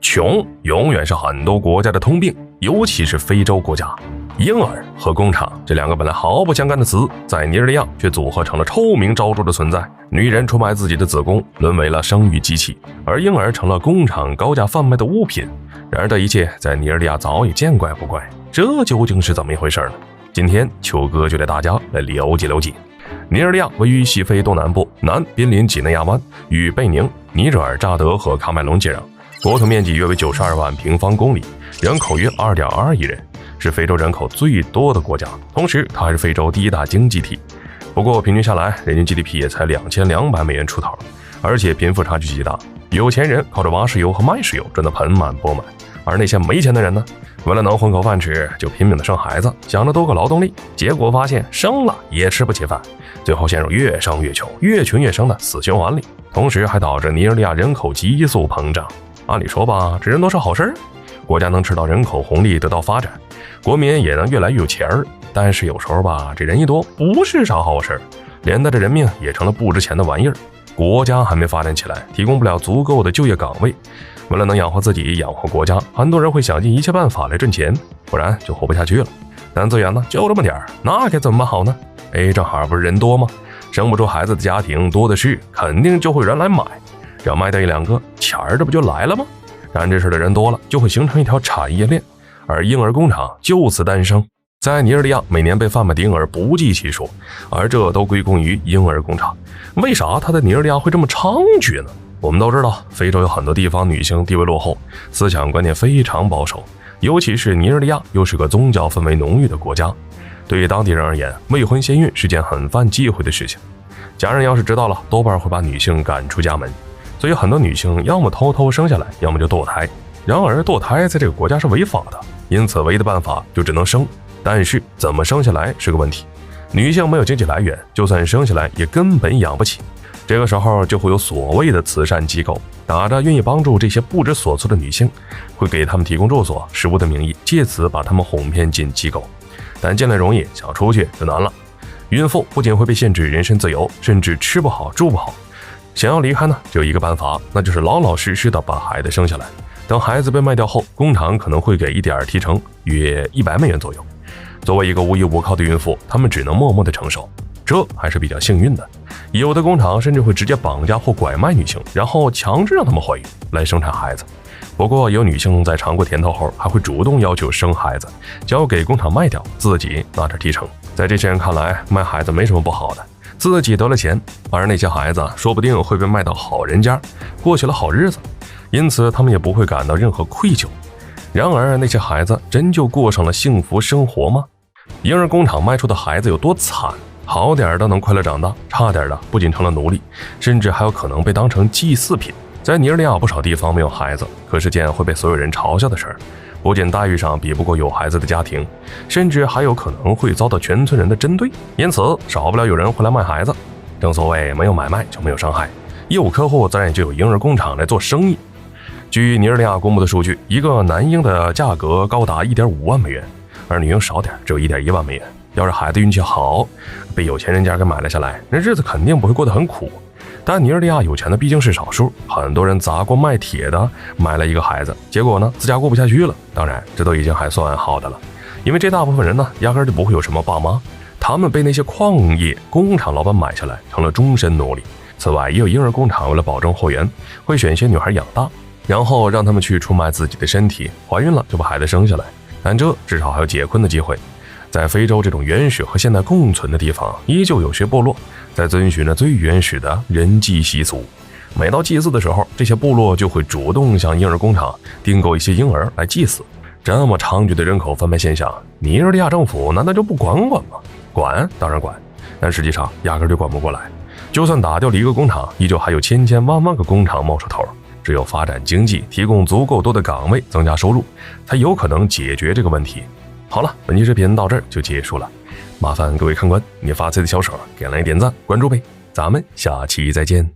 穷永远是很多国家的通病，尤其是非洲国家。婴儿和工厂这两个本来毫不相干的词，在尼日利亚却组合成了臭名昭著的存在。女人出卖自己的子宫，沦为了生育机器，而婴儿成了工厂高价贩卖的物品。然而这一切在尼日利亚早已见怪不怪，这究竟是怎么一回事呢？今天秋哥就带大家来了解了解。尼日利亚位于西非东南部，南濒临几内亚湾，与贝宁、尼日尔扎德和喀麦隆接壤，国土面积约为92万平方公里，人口约2.2亿人，是非洲人口最多的国家，同时它还是非洲第一大经济体。不过平均下来，人均 GDP 也才2200美元出头，而且贫富差距极大，有钱人靠着挖石油和卖石油赚得盆满钵满，而那些没钱的人呢，为了能混口饭吃，就拼命的生孩子，想着多个劳动力，结果发现生了也吃不起饭，最后陷入越生越穷，越穷越生的死循环里，同时还导致尼日利亚人口急速膨胀。按理说吧，这人都是好事，国家能吃到人口红利得到发展，国民也能越来越有钱儿。但是有时候吧，这人一多不是啥好事，连带着人命也成了不值钱的玩意儿。国家还没发展起来，提供不了足够的就业岗位，为了能养活自己养活国家，很多人会想尽一切办法来挣钱，不然就活不下去了。但资源呢就这么点儿，那该怎么办好呢？正好不是人多吗？生不出孩子的家庭多的是，肯定就会有人来买，只要卖掉1-2个，钱儿这不就来了吗？干这事的人多了，就会形成一条产业链，而婴儿工厂就此诞生。在尼日利亚，每年被贩卖的婴儿不计其数，而这都归功于婴儿工厂。为啥它在尼日利亚会这么猖獗呢？我们都知道，非洲有很多地方女性地位落后，思想观念非常保守，尤其是尼日利亚又是个宗教氛围浓郁的国家，对于当地人而言，未婚先孕是件很犯忌讳的事情。家人要是知道了，多半会把女性赶出家门，所以很多女性要么偷偷生下来，要么就堕胎。然而堕胎在这个国家是违法的，因此唯一的办法就只能生，但是怎么生下来是个问题。女性没有经济来源，就算生下来也根本养不起。这个时候就会有所谓的慈善机构，打着愿意帮助这些不知所措的女性，会给他们提供住所、食物的名义，借此把他们哄骗进机构。但进来容易，想出去就难了。孕妇不仅会被限制人身自由，甚至吃不好住不好。想要离开呢，只有一个办法，那就是老老实实的把孩子生下来。等孩子被卖掉后，工厂可能会给一点提成，约100美元左右。作为一个无依无靠的孕妇，他们只能默默的承受，这还是比较幸运的。有的工厂甚至会直接绑架或拐卖女性，然后强制让她们怀孕来生产孩子。不过有女性在尝过甜头后，还会主动要求生孩子，交给工厂卖掉，自己拿点提成。在这些人看来，卖孩子没什么不好的，自己得了钱，而那些孩子说不定会被卖到好人家，过起了好日子，因此他们也不会感到任何愧疚。然而那些孩子真就过上了幸福生活吗？婴儿工厂卖出的孩子有多惨？好点的能快乐长大，差点的不仅成了奴隶，甚至还有可能被当成祭祀品。在尼日利亚不少地方没有孩子，可是件会被所有人嘲笑的事儿。不仅待遇上比不过有孩子的家庭，甚至还有可能会遭到全村人的针对，因此少不了有人会来卖孩子。正所谓没有买卖就没有伤害，有客户自然也就有婴儿工厂来做生意。据尼日利亚公布的数据，一个男婴的价格高达 1.5 万美元，而女婴少点，只有 1.1 万美元。要是孩子运气好，被有钱人家给买了下来，那日子肯定不会过得很苦。但尼日利亚有钱的毕竟是少数，很多人砸锅卖铁的买了一个孩子，结果呢自家过不下去了。当然这都已经还算好的了，因为这大部分人呢压根就不会有什么爸妈，他们被那些矿业工厂老板买下来，成了终身奴隶。此外也有婴儿工厂为了保证货源，会选些女孩养大，然后让他们去出卖自己的身体，怀孕了就把孩子生下来，但这至少还有解困的机会。在非洲这种原始和现代共存的地方，依旧有些部落在遵循着最原始的人祭习俗。每到祭祀的时候，这些部落就会主动向婴儿工厂订购一些婴儿来祭祀。这么猖獗的人口贩卖现象，尼日利亚政府难道就不管吗？管当然管，但实际上压根就管不过来。就算打掉了一个工厂，依旧还有千千万万个工厂冒出头。只有发展经济，提供足够多的岗位，增加收入，才有可能解决这个问题。好了，本期视频到这儿就结束了，麻烦各位看官，你发财的小手给来点赞关注呗，咱们下期再见。